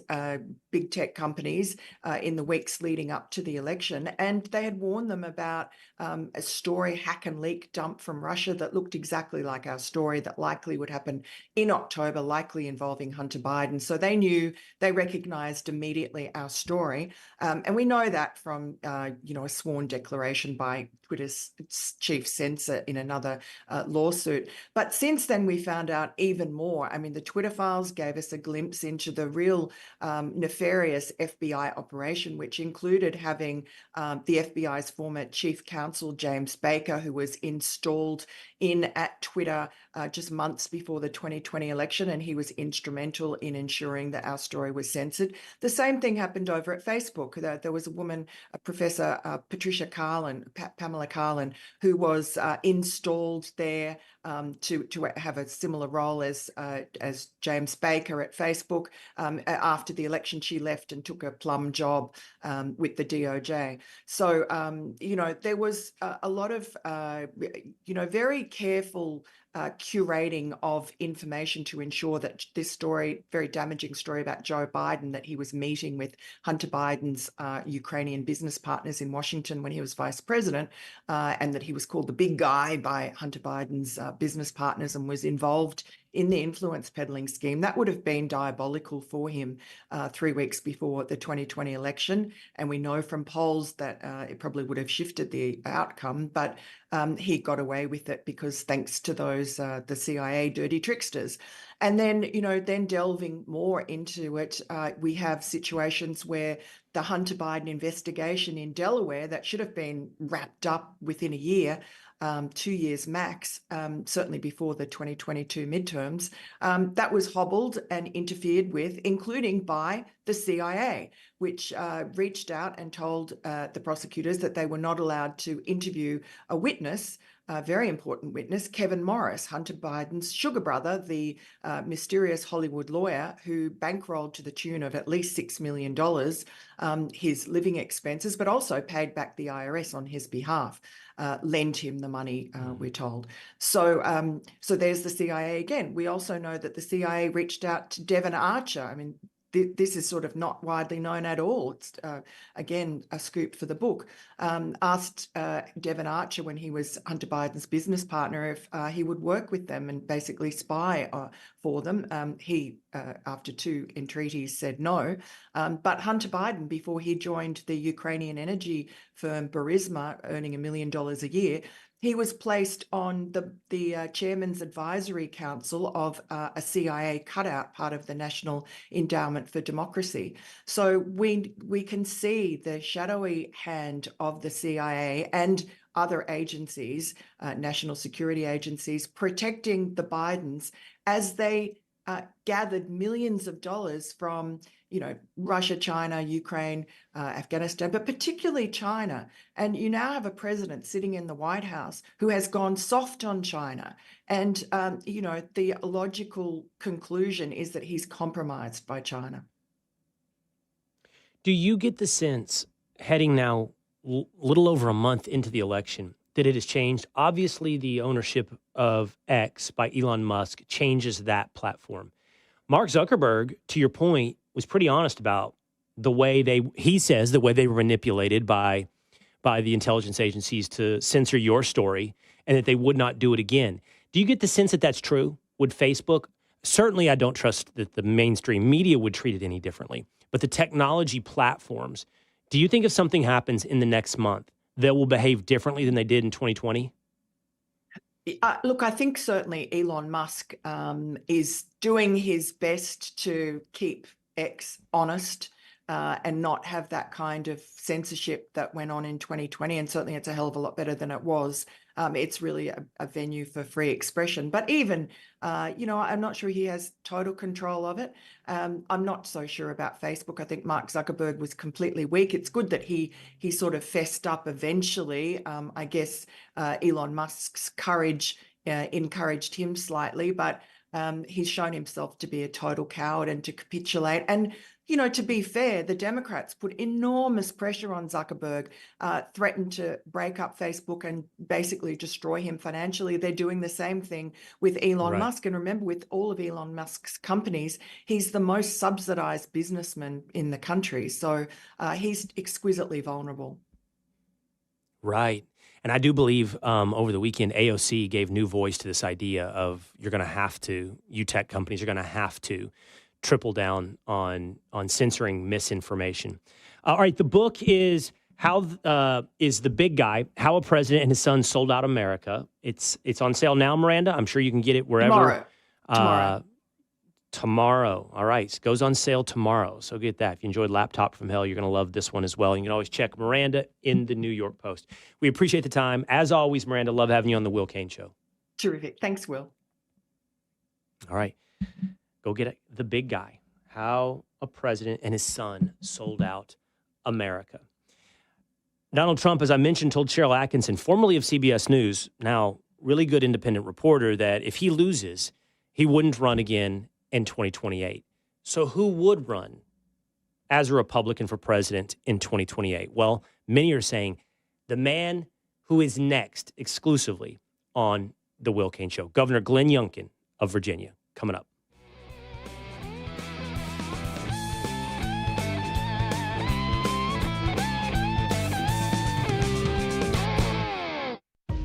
big tech companies in the weeks leading up to the election, and they had warned them about a story, hack and leak dump from Russia that looked exactly like our story that likely would happen in October, likely involving Hunter Biden. So they knew, they recognized immediately our story. And we know that from, a sworn declaration by Twitter's chief censor in another lawsuit. But since then, we found out even more. I mean, the Twitter files gave us a glimpse into the real nefarious FBI operation, which included having the FBI's former chief counsel, James Baker, who was installed in at Twitter just months before the 2020 election, and he was instrumental in ensuring that our story was censored. The same thing happened over at Facebook. There was a woman, Professor Patricia Carlin, Pamela Carlin, who was installed there to have a similar role as James Baker at Facebook. After the election, she left and took a plum job with the DOJ. So, there was a lot of, very careful curating of information to ensure that this story, very damaging story about Joe Biden, that he was meeting with Hunter Biden's Ukrainian business partners in Washington when he was vice president, and that he was called the big guy by Hunter Biden's business partners and was involved in the influence peddling scheme. That would have been diabolical for him 3 weeks before the 2020 election. And we know from polls that it probably would have shifted the outcome, but he got away with it because thanks to those, the CIA dirty tricksters. And then, then delving more into it, we have situations where the Hunter Biden investigation in Delaware that should have been wrapped up within a year, 2 years max, certainly before the 2022 midterms, that was hobbled and interfered with, including by the CIA, which reached out and told the prosecutors that they were not allowed to interview a witness, a very important witness, Kevin Morris, Hunter Biden's sugar brother, the mysterious Hollywood lawyer who bankrolled to the tune of at least $6 million his living expenses, but also paid back the IRS on his behalf, lent him the money, we're told. So, so there's the CIA again. We also know that the CIA reached out to Devon Archer. I mean, this is sort of not widely known at all. It's, again, a scoop for the book. Asked Devon Archer, when he was Hunter Biden's business partner, if he would work with them and basically spy for them. He, after 2 entreaties, said no. But Hunter Biden, before he joined the Ukrainian energy firm Burisma, earning $1 million a year, he was placed on the chairman's advisory council of a CIA cutout, part of the National Endowment for Democracy. So we can see the shadowy hand of the CIA and other agencies, national security agencies, protecting the Bidens as they gathered millions of dollars from Russia, China, Ukraine, Afghanistan, but particularly China. And you now have a president sitting in the White House who has gone soft on China. And, the logical conclusion is that he's compromised by China. Do you get the sense, heading now little over a month into the election, that it has changed? Obviously, the ownership of X by Elon Musk changes that platform. Mark Zuckerberg, to your point, was pretty honest about the way he says the way they were manipulated by the intelligence agencies to censor your story, and that they would not do it again. Do you get the sense that that's true? Would Facebook? Certainly, I don't trust that the mainstream media would treat it any differently. But the technology platforms, do you think if something happens in the next month, they will behave differently than they did in 2020? Look, I think certainly Elon Musk is doing his best to keep X honest and not have that kind of censorship that went on in 2020. And certainly it's a hell of a lot better than it was. It's really a venue for free expression. But even, I'm not sure he has total control of it. I'm not so sure about Facebook. I think Mark Zuckerberg was completely weak. It's good that he sort of fessed up eventually. I guess Elon Musk's courage encouraged him slightly, but he's shown himself to be a total coward and to capitulate. And, to be fair, the Democrats put enormous pressure on Zuckerberg, threatened to break up Facebook and basically destroy him financially. They're doing the same thing with Elon Musk. And remember, with all of Elon Musk's companies, he's the most subsidized businessman in the country. So he's exquisitely vulnerable. Right. And I do believe over the weekend, AOC gave new voice to this idea of you tech companies are going to have to triple down on censoring misinformation. All right, the book is The Big Guy, How a President and His Son Sold Out America. It's on sale now, Miranda. I'm sure you can get it wherever. Tomorrow. All right. It goes on sale tomorrow. So get that. If you enjoyed Laptop from Hell, you're going to love this one as well. You can always check Miranda in the New York Post. We appreciate the time. As always, Miranda, love having you on the Will Cain Show. Terrific. Thanks, Will. All right. Go get it. The Big Guy, How a President and His Son Sold Out America. Donald Trump, as I mentioned, told Cheryl Atkinson, formerly of CBS News, now really good independent reporter, that if he loses, he wouldn't run again in 2028. So who would run as a Republican for president in 2028? Well, many are saying the man who is next exclusively on the Will Cain Show, Governor Glenn Youngkin of Virginia, coming up.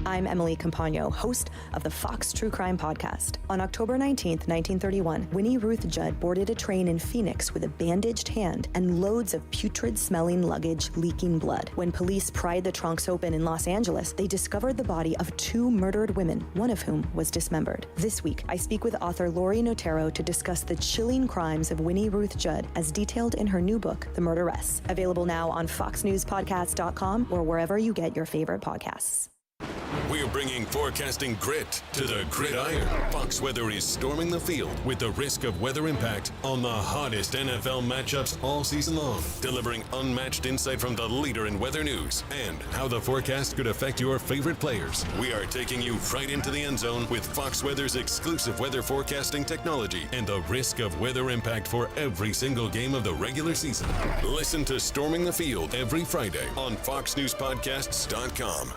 I'm Emily Campagno, host of the Fox True Crime Podcast. On October 19th, 1931, Winnie Ruth Judd boarded a train in Phoenix with a bandaged hand and loads of putrid-smelling luggage leaking blood. When police pried the trunks open in Los Angeles, they discovered the body of 2 murdered women, one of whom was dismembered. This week, I speak with author Lori Notero to discuss the chilling crimes of Winnie Ruth Judd as detailed in her new book, The Murderess. Available now on foxnewspodcast.com or wherever you get your favorite podcasts. We're bringing forecasting grit to the gridiron. Fox Weather is storming the field with the risk of weather impact on the hottest NFL matchups all season long, delivering unmatched insight from the leader in weather news and how the forecast could affect your favorite players. We are taking you right into the end zone with Fox Weather's exclusive weather forecasting technology and the risk of weather impact for every single game of the regular season. Listen to Storming the Field every Friday on foxnewspodcasts.com.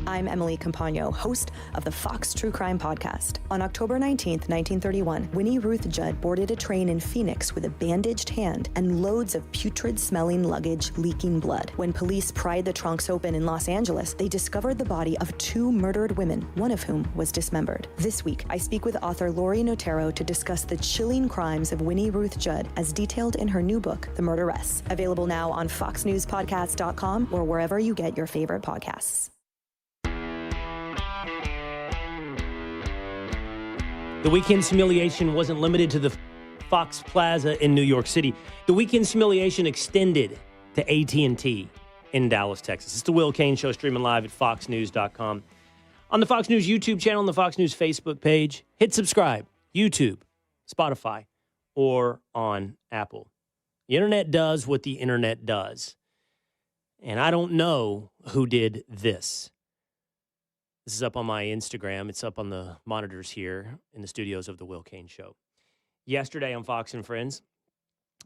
I'm Emily Campagno, host of the Fox True Crime Podcast. On October 19th, 1931, Winnie Ruth Judd boarded a train in Phoenix with a bandaged hand and loads of putrid-smelling luggage leaking blood. When police pried the trunks open in Los Angeles, they discovered the body of 2 murdered women, one of whom was dismembered. This week, I speak with author Lori Notero to discuss the chilling crimes of Winnie Ruth Judd as detailed in her new book, The Murderess. Available now on foxnewspodcast.com or wherever you get your favorite podcasts. The weekend's humiliation wasn't limited to the Fox Plaza in New York City. The weekend's humiliation extended to AT&T in Dallas, Texas. It's the Will Cain Show, streaming live at foxnews.com. On the Fox News YouTube channel, on the Fox News Facebook page, hit subscribe, YouTube, Spotify, or on Apple. The internet does what the internet does. And I don't know who did this. This is up on my Instagram. It's up on the monitors here in the studios of the Will Cain Show. Yesterday on Fox and Friends,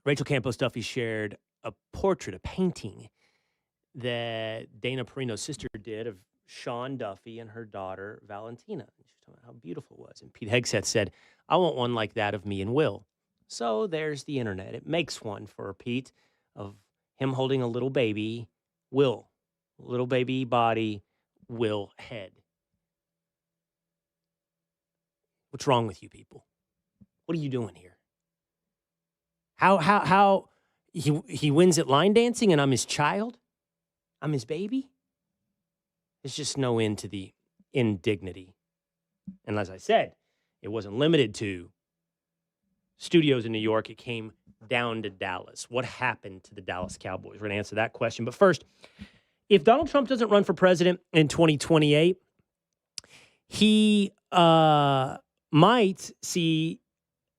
Rachel Campos Duffy shared a portrait, a painting that Dana Perino's sister did of Sean Duffy and her daughter, Valentina. She was talking about how beautiful it was. And Pete Hegseth said, I want one like that of me and Will. So there's the internet. It makes one for Pete of him holding a little baby, Will. Little baby body, Will head. What's wrong with you people? What are you doing here? How he wins at line dancing and I'm his child? I'm his baby? There's just no end to the indignity. And as I said, it wasn't limited to studios in New York. It came down to Dallas. What happened to the Dallas Cowboys? We're going to answer that question. But first, if Donald Trump doesn't run for president in 2028, he might see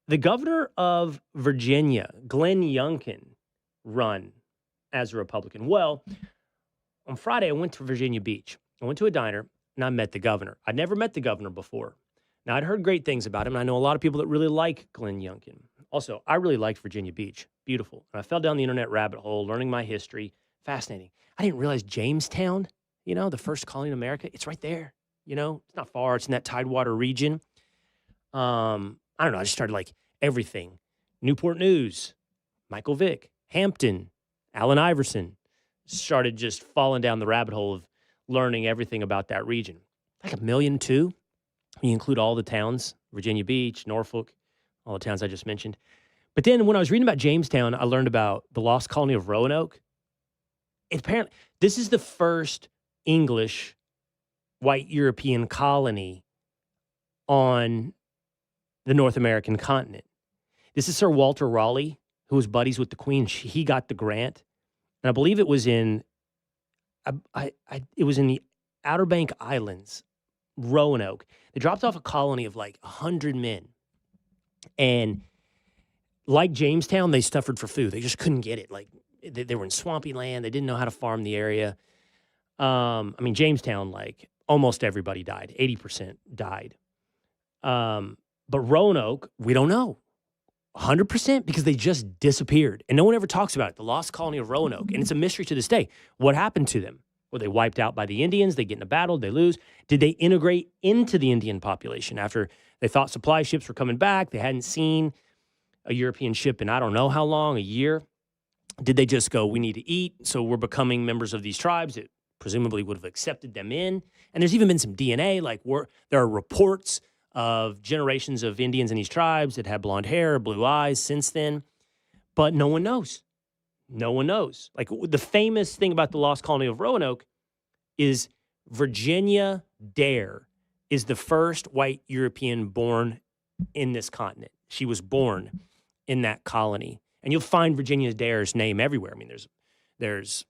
the governor of Virginia, Glenn Youngkin, run as a Republican. Well, on Friday, I went to Virginia Beach. I went to a diner, and I met the governor. I'd never met the governor before. Now, I'd heard great things about him, and I know a lot of people that really like Glenn Youngkin. Also, I really liked Virginia Beach. Beautiful. And I fell down the internet rabbit hole, learning my history. Fascinating. I didn't realize Jamestown, the first colony in America, it's right there. It's not far. It's in that Tidewater region. I don't know. I just started like everything. Newport News, Michael Vick, Hampton, Allen Iverson. Started just falling down the rabbit hole of learning everything about that region. Like 1.2 million when you include all the towns, Virginia Beach, Norfolk, all the towns I just mentioned. But then when I was reading about Jamestown, I learned about the lost colony of Roanoke. Apparently, this is the first English white European colony on the North American continent. This is Sir Walter Raleigh, who was buddies with the Queen. He got the grant, and I believe it was in the Outer Bank Islands, Roanoke. They dropped off a colony of like 100 men, and like Jamestown, they suffered for food. They just couldn't get it. Like they were in swampy land. They didn't know how to farm the area. Jamestown, like almost everybody died. 80% died. But Roanoke, we don't know. 100% because they just disappeared. And no one ever talks about it. The lost colony of Roanoke. And it's a mystery to this day. What happened to them? Were they wiped out by the Indians? They get in a battle, they lose. Did they integrate into the Indian population after they thought supply ships were coming back? They hadn't seen a European ship in I don't know how long, a year. Did they just go, we need to eat, so we're becoming members of these tribes that presumably would have accepted them in? And there's even been some DNA, there are reports of generations of Indians in these tribes that had blonde hair, blue eyes since then. But no one knows. No one knows. Like, the famous thing about the lost colony of Roanoke is Virginia Dare is the first white European born in this continent. She was born in that colony. And you'll find Virginia Dare's name everywhere. I mean, there's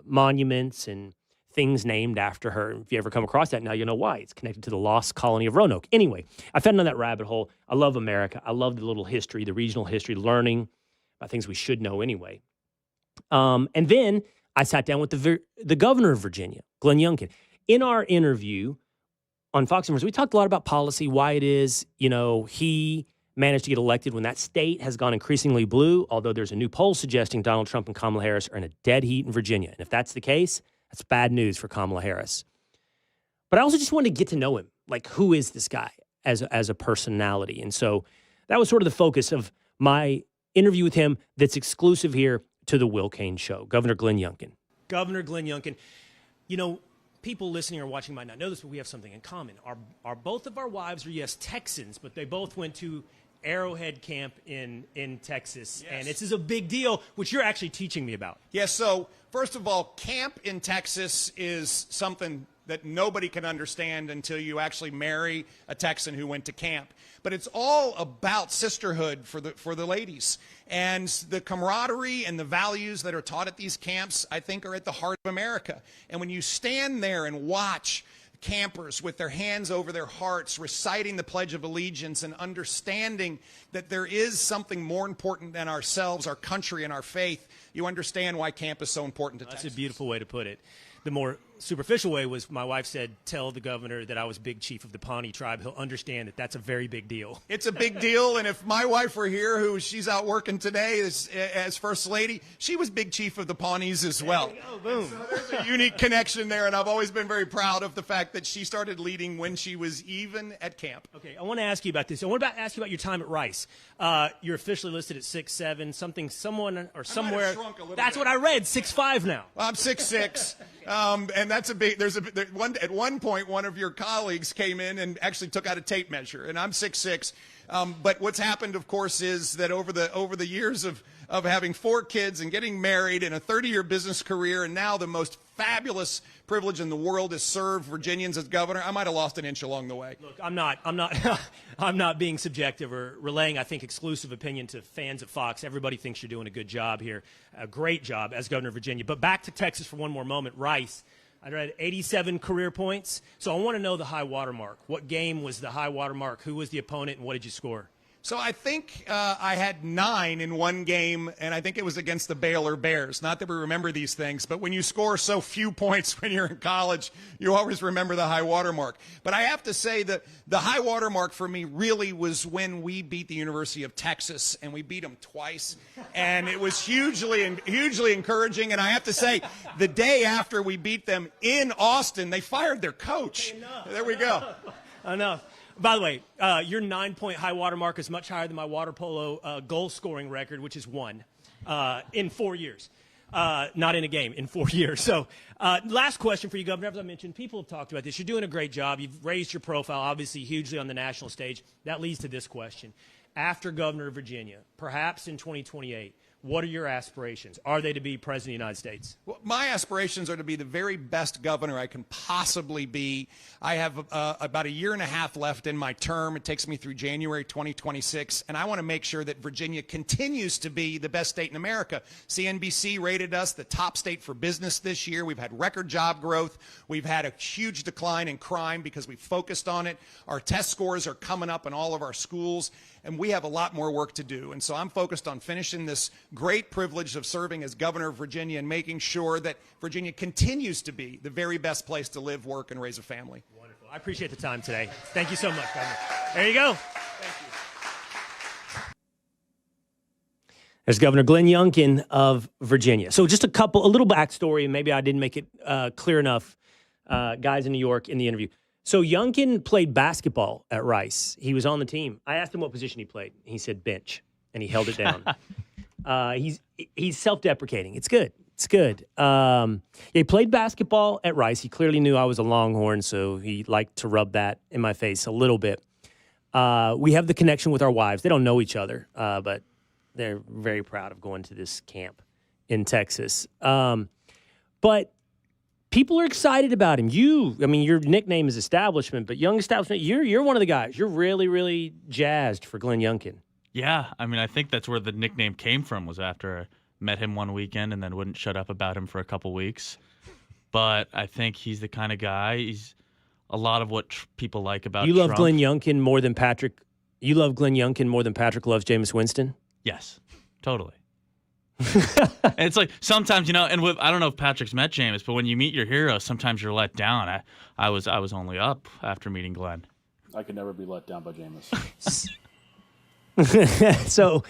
monuments and things named after her. If you ever come across that, now you know why. It's connected to the lost colony of Roanoke. Anyway, I fell down that rabbit hole. I love America. I love the little history, the regional history, learning about things we should know anyway. And then I sat down with the governor of Virginia, Glenn Youngkin. In our interview on Fox News, we talked a lot about policy, why it is, he managed to get elected when that state has gone increasingly blue, although there's a new poll suggesting Donald Trump and Kamala Harris are in a dead heat in Virginia. And if that's the case, that's bad news for Kamala Harris. But I also just wanted to get to know him. Like, who is this guy as a personality? And so that was sort of the focus of my interview with him that's exclusive here to the Will Cain Show. Governor Glenn Youngkin. Governor Glenn Youngkin. People listening or watching might not know this, but we have something in common. Our both of our wives are, yes, Texans, but they both went to Arrowhead Camp in Texas. Yes. And this is a big deal, which you're actually teaching me about. Yes, so first of all, camp in Texas is something that nobody can understand until you actually marry a Texan who went to camp. But it's all about sisterhood for the ladies. And the camaraderie and the values that are taught at these camps, I think, are at the heart of America. And when you stand there and watch campers with their hands over their hearts, reciting the Pledge of Allegiance and understanding that there is something more important than ourselves, our country, and our faith, you understand why camp is so important to Texas. That's a beautiful way to put it. The more superficial way was my wife said, tell the governor that I was big chief of the Pawnee tribe. He'll understand that that's a very big deal. It's a big deal. And if my wife were here, she's out working today as First Lady, she was big chief of the Pawnees as well. Oh, boom. So there's a unique connection there. And I've always been very proud of the fact that she started leading when she was even at camp. Okay, I want to ask you about this. I want to ask you about your time at Rice. You're officially listed at 6'7", someone or somewhere. I might have shrunk a little That's bit. what I read, 6'5" now. Well, I'm 6'6". And that's a big, at one point, one of your colleagues came in and actually took out a tape measure, and I'm 6'6". But what's happened, of course, is that over the years of having 4 kids and getting married and a 30-year business career, and now the most fabulous privilege in the world is serve Virginians as governor, I might have lost an inch along the way. Look, I'm not being subjective or relaying, I think, exclusive opinion to fans of Fox. Everybody thinks you're doing a good job here, a great job as governor of Virginia. But back to Texas for one more moment. Rice, I read 87 career points. So I want to know the high water mark. What game was the high water mark? Who was the opponent, and what did you score? So I think I had 9 in one game, and I think it was against the Baylor Bears. Not that we remember these things, but when you score so few points when you're in college, you always remember the high water mark. But I have to say that the high water mark for me really was when we beat the University of Texas, and we beat them twice. And it was hugely encouraging. And I have to say, the day after we beat them in Austin, they fired their coach. There we go. Enough. By the way, your 9-point high water mark is much higher than my water polo goal scoring record, which is 1 in 4 years. Not in a game, in 4 years. So last question for you, Governor. As I mentioned, people have talked about this. You're doing a great job. You've raised your profile, obviously, hugely on the national stage. That leads to this question. After Governor of Virginia, perhaps in 2028, what are your aspirations? Are they to be President of the United States? Well, my aspirations are to be the very best governor I can possibly be. I have about 1.5 years left in my term. It takes me through January 2026, and I want to make sure that Virginia continues to be the best state in America. CNBC rated us the top state for business this year. We've had record job growth. We've had a huge decline in crime because we focused on it. Our test scores are coming up in all of our schools, and we have a lot more work to do. And so I'm focused on finishing this great privilege of serving as governor of Virginia and making sure that Virginia continues to be the very best place to live, work, and raise a family. Wonderful. I appreciate the time today. Thank you so much, Governor. There you go. Thank you. There's Governor Glenn Youngkin of Virginia. So just a little backstory, and maybe I didn't make it clear enough, guys in New York in the interview. So Youngkin played basketball at Rice. He was on the team. I asked him what position he played. He said bench, and he held it down. He's self-deprecating. It's good. It's good. He played basketball at Rice. He clearly knew I was a Longhorn, so he liked to rub that in my face a little bit. We have the connection with our wives. They don't know each other, but they're very proud of going to this camp in Texas. But people are excited about him. Your nickname is Establishment, but Young Establishment, you're one of the guys. You're really, really jazzed for Glenn Youngkin. Yeah, I think that's where the nickname came from, was after I met him one weekend and then wouldn't shut up about him for a couple weeks. But I think he's the kind of guy, he's a lot of what people like about Trump. You love Glenn Youngkin more than Patrick loves Jameis Winston? Yes, totally. It's like sometimes, and I don't know if Patrick's met Jameis, but when you meet your hero, sometimes you're let down. I was only up after meeting Glenn. I could never be let down by Jameis. So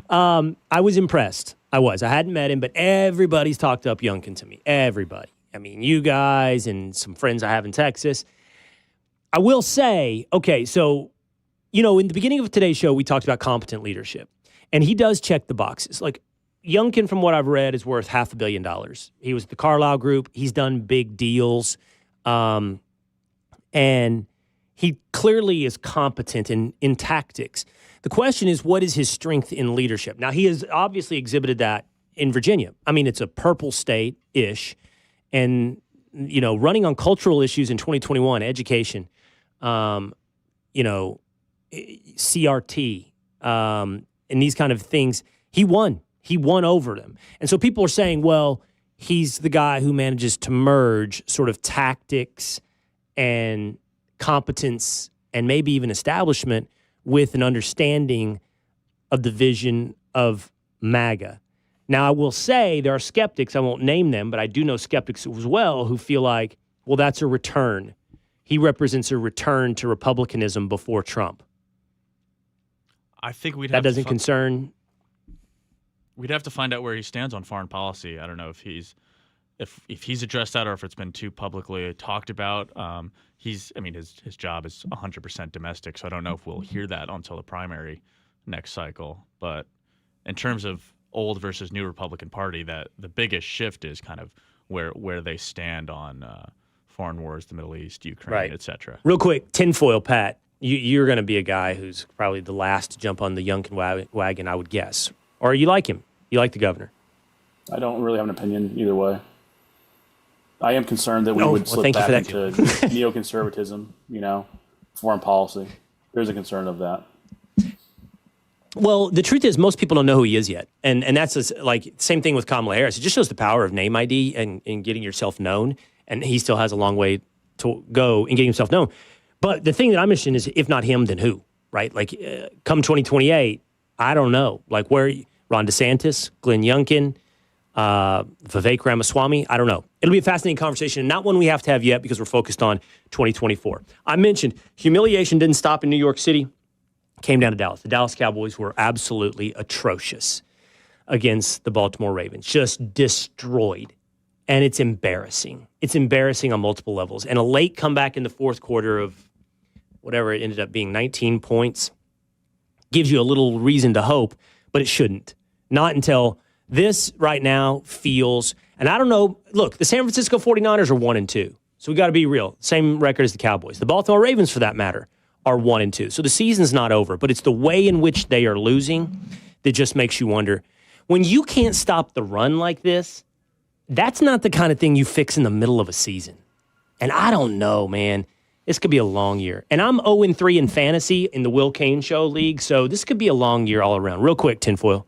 I was impressed. I hadn't met him, but everybody's talked up Youngkin to me. Everybody. You guys and some friends I have in Texas. I will say, okay, so, in the beginning of today's show, we talked about competent leadership. And he does check the boxes. Like, Youngkin, from what I've read, is worth $500 million. He was at the Carlyle Group. He's done big deals. And he clearly is competent in tactics. The question is, what is his strength in leadership? Now, he has obviously exhibited that in Virginia. It's a purple state-ish. And, running on cultural issues in 2021, education, CRT, and these kind of things, he won. He won over them. And so people are saying, well, he's the guy who manages to merge sort of tactics and competence and maybe even establishment with an understanding of the vision of MAGA. Now, I will say there are skeptics, I won't name them, but I do know skeptics as well who feel like, well, that's a return. He represents a return to republicanism before Trump. I think that doesn't concern. We'd have to find out where he stands on foreign policy. I don't know if he's addressed that or if it's been too publicly talked about. His job is 100% domestic, so I don't know if we'll hear that until the primary next cycle. But in terms of old versus new Republican Party, that the biggest shift is kind of where they stand on foreign wars, the Middle East, Ukraine, right, et cetera. Real quick, tinfoil Pat, you're going to be a guy who's probably the last to jump on the Youngkin wagon, I would guess. Or you like him? You like the governor? I don't really have an opinion either way. I am concerned that we would slip back into neoconservatism, foreign policy. There's a concern of that. Well, the truth is most people don't know who he is yet. And that's same thing with Kamala Harris. It just shows the power of name ID and getting yourself known. And he still has a long way to go in getting himself known. But the thing that I'm interested in is, if not him, then who? right? Like, come 2028, I don't know. Like, where Ron DeSantis, Glenn Youngkin, Vivek Ramaswamy, I don't know. It'll be a fascinating conversation, and not one we have to have yet because we're focused on 2024. I mentioned humiliation didn't stop in New York City. Came down to Dallas. The Dallas Cowboys were absolutely atrocious against the Baltimore Ravens. Just destroyed. And it's embarrassing. It's embarrassing on multiple levels. And a late comeback in the fourth quarter of whatever it ended up being, 19 points, gives you a little reason to hope, but it shouldn't. Not until this right now feels, and I don't know, look, the San Francisco 49ers are 1-2. So we got to be real. Same record as the Cowboys. The Baltimore Ravens, for that matter, are 1-2. So the season's not over, but it's the way in which they are losing that just makes you wonder. When you can't stop the run like this, that's not the kind of thing you fix in the middle of a season. And I don't know, man. This could be a long year. And I'm 0-3 in fantasy in the Will Cain Show league, so this could be a long year all around. Real quick, Tinfoil.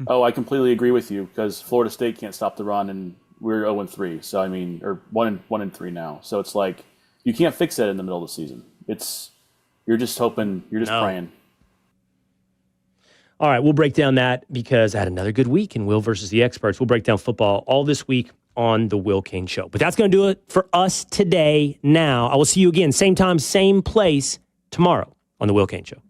Oh, I completely agree with you because Florida State can't stop the run, and we're 0-3. So, I mean, or 1-3 now. So it's like you can't fix that in the middle of the season. You're just hoping, you're just praying. All right, we'll break down that because I had another good week in Will versus the Experts. We'll break down football all this week on the Will Cain Show. But that's going to do it for us today. Now, I will see you again, same time, same place tomorrow on the Will Cain Show.